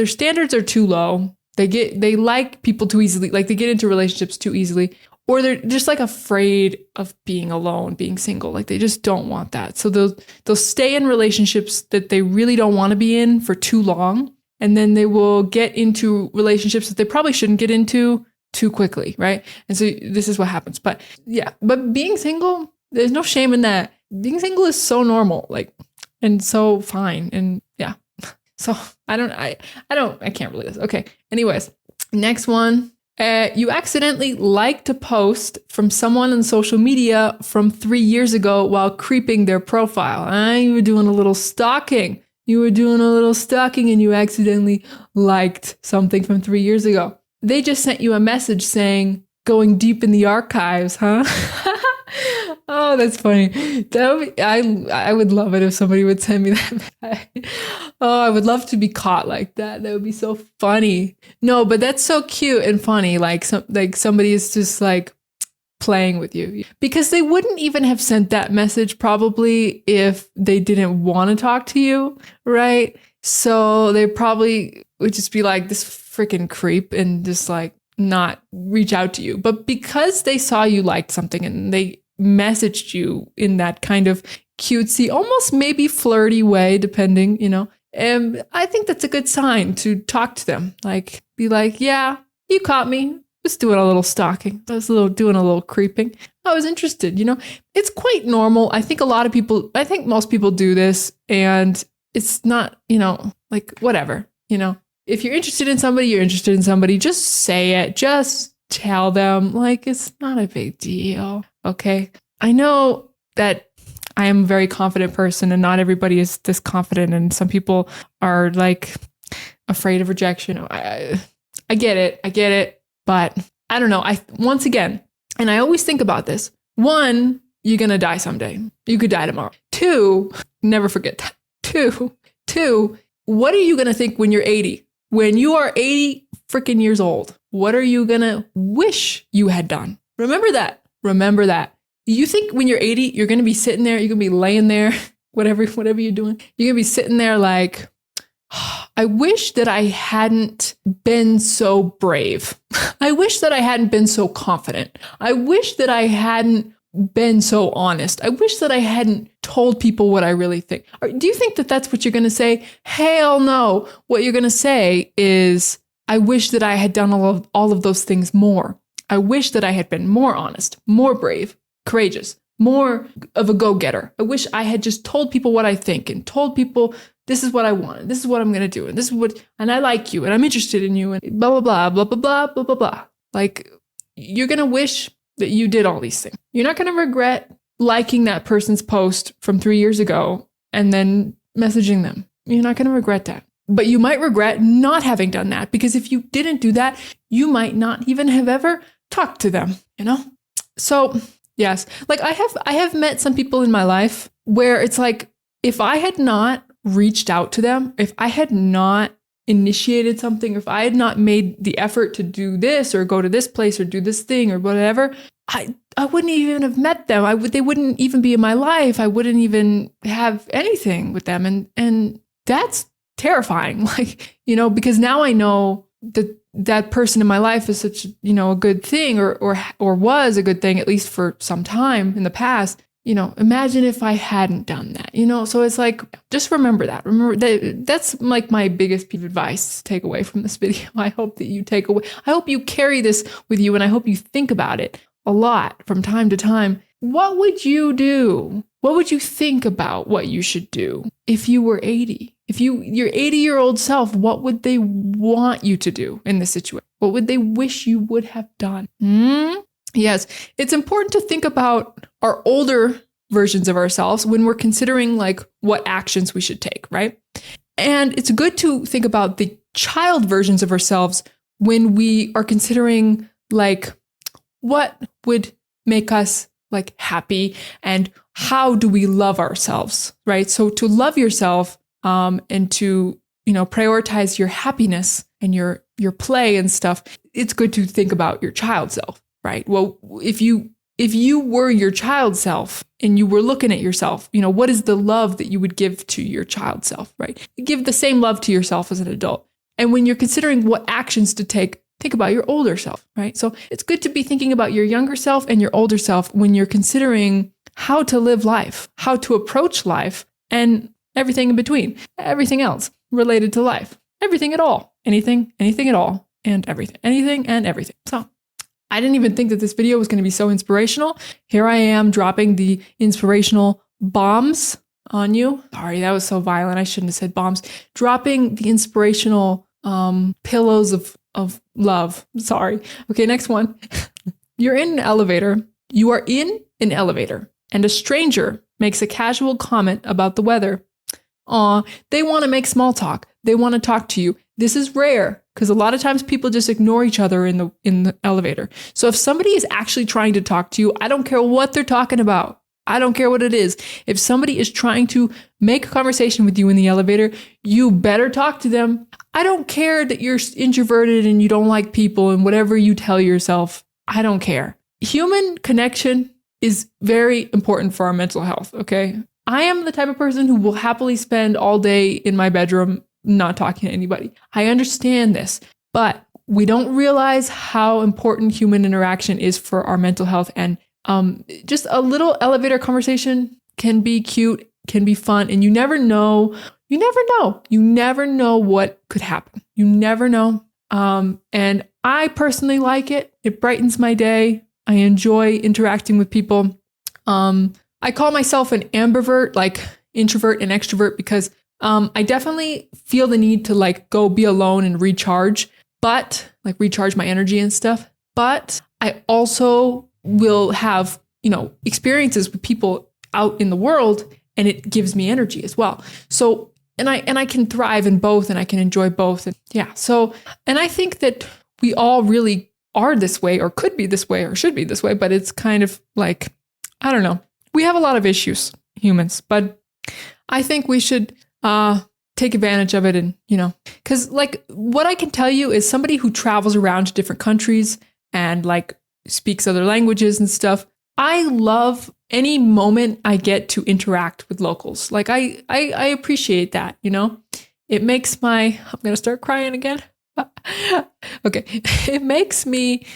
standards are too low. They like people too easily. Like, they get into relationships too easily, or they're just like afraid of being alone, being single. Like, they just don't want that. So they'll stay in relationships that they really don't want to be in for too long. And then they will get into relationships that they probably shouldn't get into too quickly. Right. And so this is what happens. But yeah, but being single, there's no shame in that. being single is so normal, like, and so fine. And yeah. So I can't relate this. Okay. Anyways, next one. You accidentally liked a post from someone on social media from 3 years ago while creeping their profile. You were doing a little stalking. And you accidentally liked something from 3 years ago. They just sent you a message saying, going deep in the archives, huh? Oh, that's funny. I would love it if somebody would send me that. Oh, I would love to be caught like that. That would be so funny. No, but that's so cute and funny. Like somebody is just like playing with you, because they wouldn't even have sent that message probably if they didn't want to talk to you, right? So they probably would just be like, this freaking creep, and just like not reach out to you. But because they saw you liked something and they messaged you in that kind of cutesy, almost maybe flirty way, depending, and I think that's a good sign to talk to them. Like, be like, yeah, you caught me. Just doing a little stalking. I was doing a little creeping. I was interested, It's quite normal. I think most people do this, and it's not, like whatever, If you're interested in somebody, you're interested in somebody. Just say it. Just tell them, like, it's not a big deal. Okay. I know that I am a very confident person, and not everybody is this confident. And some people are like afraid of rejection. I get it. But I don't know. Once again, and I always think about this. 1, you're going to die someday. You could die tomorrow. 2, never forget that. 2, what are you going to think when you're 80? When you are 80 freaking years old, what are you going to wish you had done? Remember that. You think when you're 80, you're going to be sitting there, you're going to be laying there, whatever you're doing. You're going to be sitting there like, I wish that I hadn't been so brave. I wish that I hadn't been so confident. I wish that I hadn't been so honest. I wish that I hadn't told people what I really think. Do you think that that's what you're going to say? Hell no. What you're going to say is, I wish that I had done all of those things more. I wish that I had been more honest, more brave, courageous, more of a go-getter. I wish I had just told people what I think and told people, this is what I want, and this is what I'm going to do, and I like you, and I'm interested in you, and blah, blah, blah, blah, blah, blah, blah, blah, blah. Like, you're going to wish that you did all these things. You're not going to regret liking that person's post from 3 years ago and then messaging them. You're not going to regret that. But you might regret not having done that, because if you didn't do that, you might not even have ever talked to them, So yes, like I have met some people in my life where it's like, if I had not reached out to them, if I had not initiated something, if I had not made the effort to do this or go to this place or do this thing or whatever, I wouldn't even have met them. They wouldn't even be in my life. I wouldn't even have anything with them. And that's terrifying. Like, because now I know that person in my life is such, a good thing or was a good thing, at least for some time in the past. Imagine if I hadn't done that, so it's like, just remember that. Remember that's like my biggest piece of advice to take away from this video. I hope that you take away, I hope you carry this with you, and I hope you think about it a lot from time to time. What would you do? What would you think about what you should do if you were 80? If your 80-year-old self, what would they want you to do in this situation? What would they wish you would have done? Yes, it's important to think about our older versions of ourselves when we're considering like what actions we should take, right? And it's good to think about the child versions of ourselves when we are considering like what would make us like happy and how do we love ourselves, right? So to love yourself and to, prioritize your happiness and your play and stuff, it's good to think about your child self. Right. Well, if you were your child self and you were looking at yourself, what is the love that you would give to your child self? Right. Give the same love to yourself as an adult. And when you're considering what actions to take, think about your older self. Right. So it's good to be thinking about your younger self and your older self when you're considering how to live life, how to approach life, and everything in between, everything else related to life, everything at all, anything at all, and everything, anything and everything. So I didn't even think that this video was going to be so inspirational. Here I am dropping the inspirational bombs on you. Sorry, that was so violent. I shouldn't have said bombs. Dropping the inspirational pillows of love. Sorry. Okay, next one. You're in an elevator. You are in an elevator, and a stranger makes a casual comment about the weather. They want to make small talk. They want to talk to you. This is rare because a lot of times people just ignore each other in the elevator. So if somebody is actually trying to talk to you, I don't care what they're talking about. I don't care what it is. If somebody is trying to make a conversation with you in the elevator, you better talk to them. I don't care that you're introverted and you don't like people and whatever you tell yourself. I don't care. Human connection is very important for our mental health, okay? I am the type of person who will happily spend all day in my bedroom not talking to anybody. I understand this, but we don't realize how important human interaction is for our mental health. And just a little elevator conversation can be cute, can be fun, and you never know. You never know what could happen. You never know. And I personally like it. It brightens my day. I enjoy interacting with people. I call myself an ambivert, like introvert and extrovert, because I definitely feel the need to like go be alone and recharge, but like recharge my energy and stuff. But I also will have, experiences with people out in the world, and it gives me energy as well. So, and I can thrive in both, and I can enjoy both. And yeah. So, and I think that we all really are this way, or could be this way, or should be this way, but it's kind of like, I don't know. We have a lot of issues, humans, but I think we should take advantage of it. And, because like what I can tell you is somebody who travels around to different countries and like speaks other languages and stuff. I love any moment I get to interact with locals. Like I appreciate that, it makes I'm going to start crying again. Okay. It makes me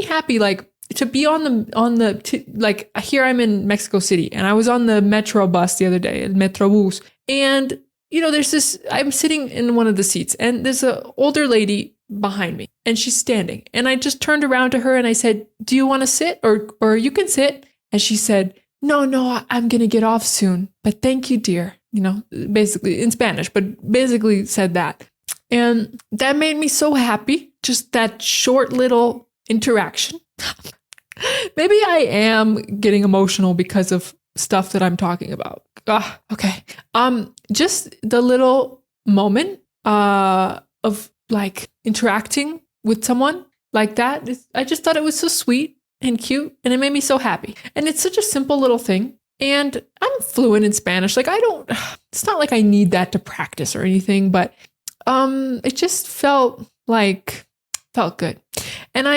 happy. Like, to be like here I'm in Mexico City, and I was on the metro bus the other day, el Metrobús, and I'm sitting in one of the seats, and there's an older lady behind me, and she's standing, and I just turned around to her and I said, "Do you want to sit, or you can sit?" And she said, "No, I'm gonna get off soon, but thank you, dear." Basically in Spanish, but basically said that, and that made me so happy. Just that short little interaction. Maybe I am getting emotional because of stuff that I'm talking about. Okay. Just the little moment of like interacting with someone like that. I just thought it was so sweet and cute, and it made me so happy. And it's such a simple little thing. And I'm fluent in Spanish. Like it's not like I need that to practice or anything, but it just felt good. And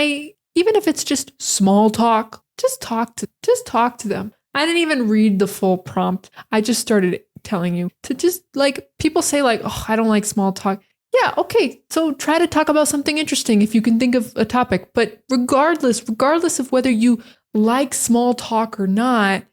even if it's just small talk, just talk to them. I didn't even read the full prompt. I just started telling you to just like, people say like, "Oh, I don't like small talk." Yeah, okay. So try to talk about something interesting if you can think of a topic. But regardless of whether you like small talk or not,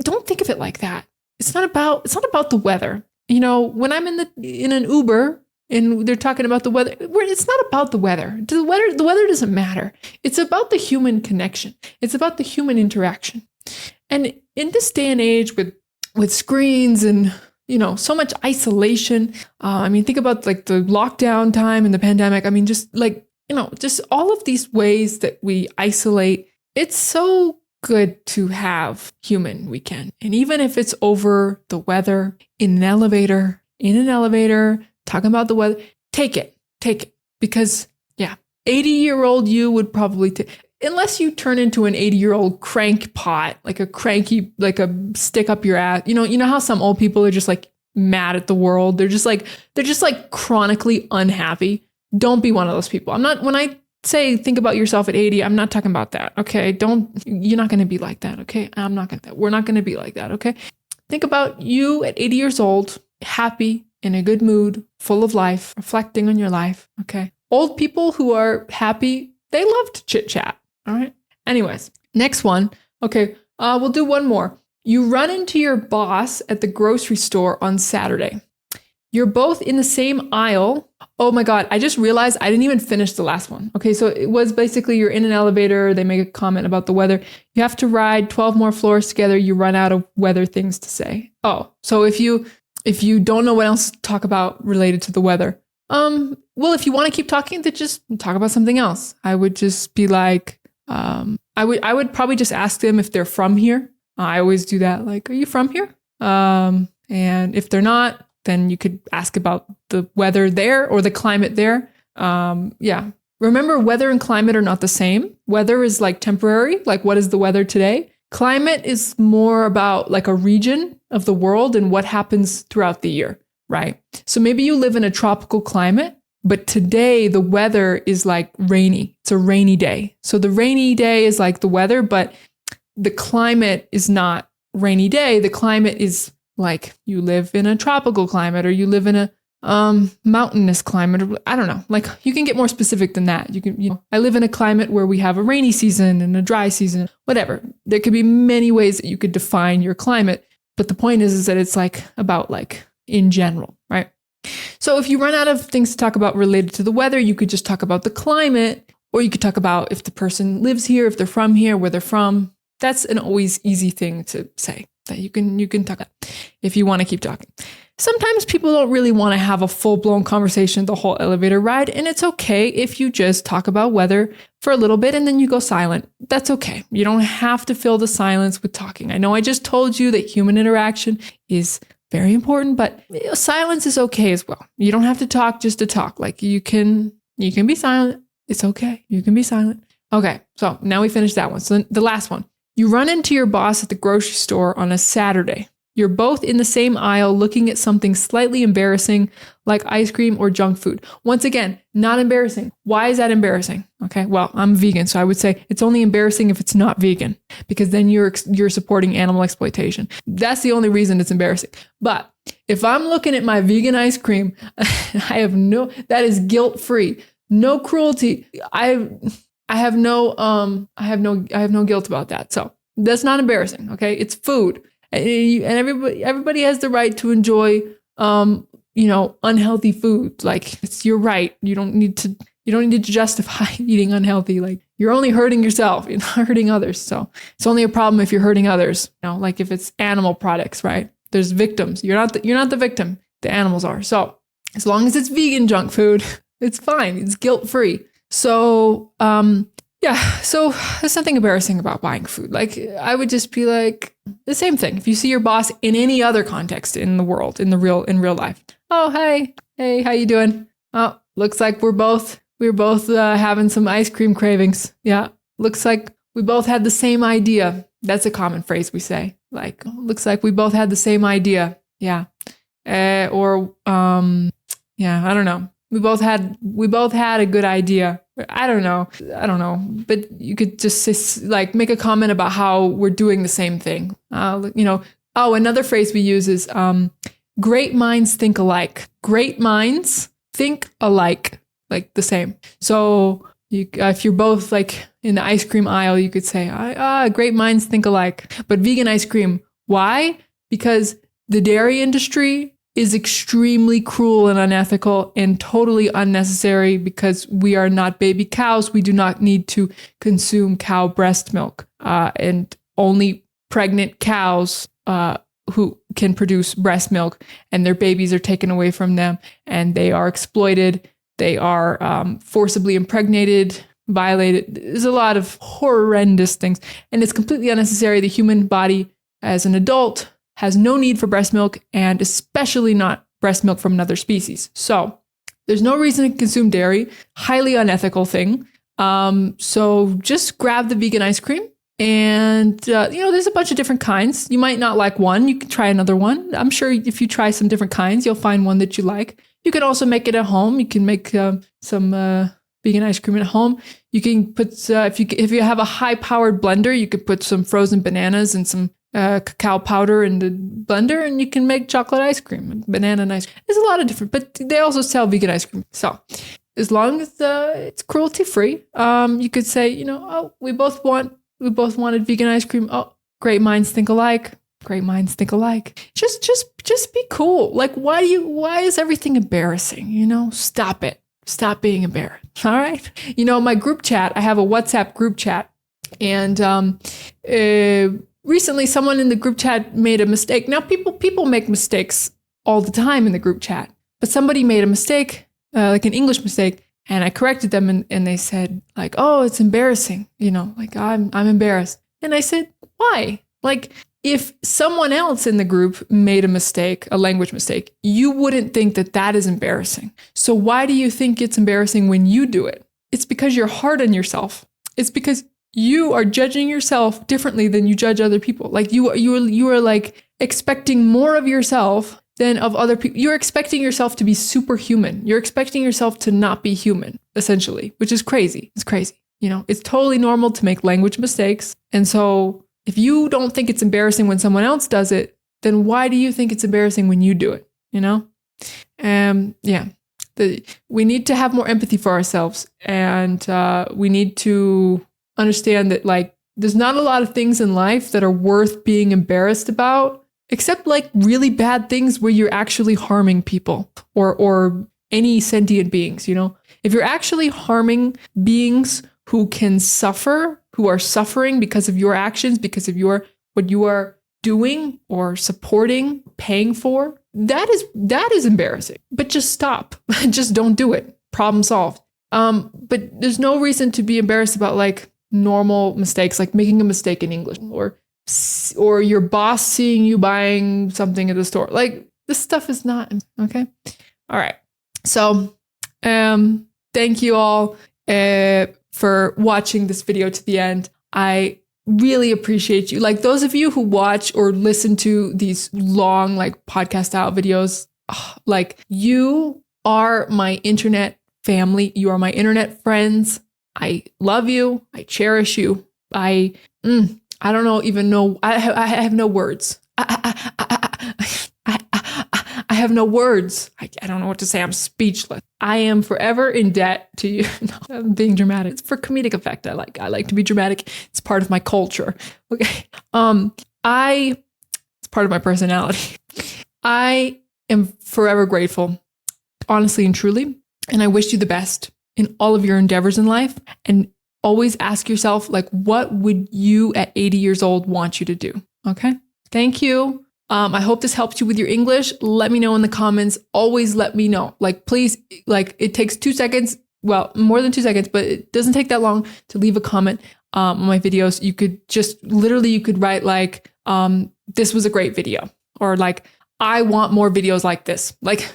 don't think of it like that. It's not about the weather. When I'm in an Uber and they're talking about the weather, it's not about the weather. The weather doesn't matter. It's about the human connection. It's about the human interaction. And in this day and age with screens and, so much isolation, think about like the lockdown time and the pandemic. Just like, just all of these ways that we isolate. It's so good to have human weekend. And even if it's over the weather in an elevator, talking about the weather, take it. Because, 80-year-old you would probably unless you turn into an 80-year-old crankpot, like a stick up your ass. You know how some old people are just like mad at the world. They're just like chronically unhappy. Don't be one of those people. When I say think about yourself at 80, I'm not talking about that. Okay. You're not going to be like that. Okay. We're not going to be like that. Okay. Think about you at 80 years old, happy, in a good mood, full of life, reflecting on your life. Okay. Old people who are happy, they love to chit chat. All right. Anyways, next one. Okay. We'll do one more. You run into your boss at the grocery store on Saturday. You're both in the same aisle. Oh my God, I just realized I didn't even finish the last one. Okay, so it was basically you're in an elevator, they make a comment about the weather. You have to ride 12 more floors together, you run out of weather things to say. Oh, so if you don't know what else to talk about related to the weather, well, if you want to keep talking, then just talk about something else. I would just be like, I would probably just ask them if they're from here. I always do that. Like, are you from here? And if they're not, then you could ask about the weather there or the climate there. Yeah. Remember, weather and climate are not the same. Weather is like temporary. Like, what is the weather today? Climate is more about like a region of the world and what happens throughout the year, right? So maybe you live in a tropical climate, but today the weather is like rainy. It's a rainy day. So the rainy day is like the weather, but the climate is not rainy day. The climate is like you live in a tropical climate or you live in a mountainous climate, or I don't know. Like you can get more specific than that. I live in a climate where we have a rainy season and a dry season, whatever. There could be many ways that you could define your climate, but the point is that it's like about like in general, right? So if you run out of things to talk about related to the weather, you could just talk about the climate, or you could talk about if the person lives here, if they're from here, where they're from. That's an always easy thing to say that you can talk about if you want to keep talking. Sometimes people don't really want to have a full-blown conversation the whole elevator ride, and it's okay if you just talk about weather for a little bit and then you go silent. That's okay. You don't have to fill the silence with talking. I know I just told you that human interaction is very important, but silence is okay as well. You don't have to talk just to talk. Like you can be silent. It's okay. You can be silent. Okay, so now we finished that one. So the last one. You run into your boss at the grocery store on a Saturday. You're both in the same aisle looking at something slightly embarrassing like ice cream or junk food. Once again, not embarrassing. Why is that embarrassing? Okay, well, I'm vegan, so I would say it's only embarrassing if it's not vegan, because then you're supporting animal exploitation. That's the only reason it's embarrassing. But if I'm looking at my vegan ice cream, that is guilt-free. No cruelty. I have no guilt about that. So that's not embarrassing. Okay. It's food. And everybody has the right to enjoy, unhealthy food. Like it's your right. You don't need to justify eating unhealthy. Like you're only hurting yourself. You're not hurting others. So it's only a problem if you're hurting others. Like if it's animal products, right? There's victims. You're not the victim. The animals are. So as long as it's vegan junk food, it's fine. It's guilt-free. So, so there's nothing embarrassing about buying food. Like I would just be like the same thing. If you see your boss in any other context in the world, in real life. Oh, hey, how you doing? Oh, looks like we're both having some ice cream cravings. Yeah. Looks like we both had the same idea. That's a common phrase we say. Like, looks like we both had the same idea. Yeah. I don't know. We both had a good idea. I don't know. But you could just like make a comment about how we're doing the same thing. Another phrase we use is great minds think alike. Great minds think alike, like the same. So if you're both like in the ice cream aisle, you could say, great minds think alike. But vegan ice cream, why? Because the dairy industry is extremely cruel and unethical and totally unnecessary, because we are not baby cows. We do not need to consume cow breast milk. And only pregnant cows who can produce breast milk, and their babies are taken away from them, and they are exploited. They are forcibly impregnated, violated. There's a lot of horrendous things, and it's completely unnecessary. The human body as an adult has no need for breast milk, and especially not breast milk from another species. So there's no reason to consume dairy. Highly unethical thing. So just grab the vegan ice cream, and there's a bunch of different kinds. You might not like one. You can try another one. I'm sure if you try some different kinds, you'll find one that you like. You can also make it at home. You can make some vegan ice cream at home. You can put if you have a high-powered blender, you could put some frozen bananas and some cacao powder in the blender, and you can make chocolate ice cream and banana ice cream. There's a lot of different, but they also sell vegan ice cream. So as long as it's cruelty free, you could say, we both wanted vegan ice cream. Oh, great minds think alike. Great minds think alike. Just be cool. Like, why is everything embarrassing? You know, stop it. Stop being embarrassed. All right. You know, my group chat, I have a WhatsApp group chat, and recently someone in the group chat made a mistake. Now people make mistakes all the time in the group chat, but somebody made a mistake, like an English mistake, and I corrected them, and they said like, "Oh, it's embarrassing." You know, like I'm embarrassed. And I said, "Why?" Like, if someone else in the group made a mistake, a language mistake, you wouldn't think that that is embarrassing. So why do you think it's embarrassing when you do it? It's because you're hard on yourself. It's because you are judging yourself differently than you judge other people. Like you are like expecting more of yourself than of other people. You're expecting yourself to be superhuman. You're expecting yourself to not be human, essentially, which is crazy. It's crazy. You know, it's totally normal to make language mistakes. And so if you don't think it's embarrassing when someone else does it, then why do you think it's embarrassing when you do it? You know? Yeah. We need to have more empathy for ourselves. And we need to understand that, like, there's not a lot of things in life that are worth being embarrassed about, except like really bad things where you're actually harming people or any sentient beings, you know? If you're actually harming beings who can suffer, who are suffering because of your actions, because of what you are doing or supporting, paying for, that is embarrassing. But just stop. Just don't do it. Problem solved. But there's no reason to be embarrassed about like normal mistakes, like making a mistake in English or your boss seeing you buying something at the store. Like, this stuff is not okay. All right. So, thank you all for watching this video to the end. I really appreciate you. Like, those of you who watch or listen to these long, like, podcast style videos, like, you are my internet family. You are my internet friends. I love you. I cherish you. I don't even know. I have no words. I have no words. I don't know what to say. I'm speechless. I am forever in debt to you. No, I'm being dramatic. It's for comedic effect. I like to be dramatic. It's part of my culture. Okay. It's part of my personality. I am forever grateful, honestly and truly. And I wish you the best in all of your endeavors in life. And always ask yourself, like, what would you at 80 years old want you to do? Okay. Thank you. I hope this helped you with your English. Let me know in the comments. Always let me know. Like, please, like, it takes 2 seconds. Well, more than 2 seconds, but it doesn't take that long to leave a comment on my videos. You could just literally, you could write like, this was a great video, or like, I want more videos like this. Like,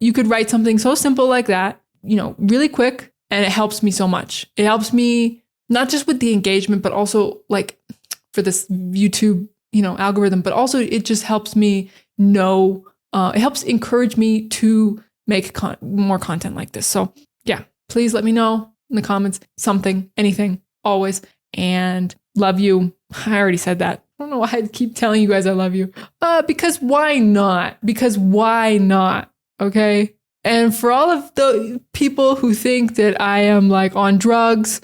you could write something so simple like that, you know, really quick. And it helps me so much. It helps me not just with the engagement, but also like for this YouTube, you know, algorithm, but also it just helps me know, it helps encourage me to make more content like this. So yeah, please let me know in the comments, something, anything, always. And love you. I already said that. I don't know why I keep telling you guys I love you. Because why not? Because why not? Okay. And for all of the people who think that I am like on drugs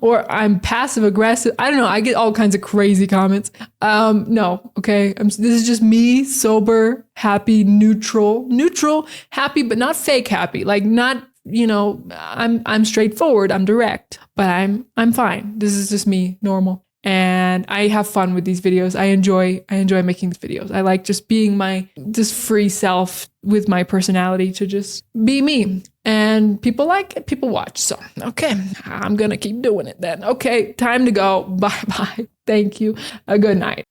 or I'm passive aggressive, I don't know. I get all kinds of crazy comments. No, okay. This is just me, sober, happy, neutral, happy, but not fake happy. Like, not, you know, I'm straightforward. I'm direct, but I'm fine. This is just me, normal. And I have fun with these videos. I enjoy making these videos. I like just being my just free self with my personality to just be me. And people like it, people watch. So, okay, I'm going to keep doing it then. Okay, time to go. Bye-bye. Thank you. A good night.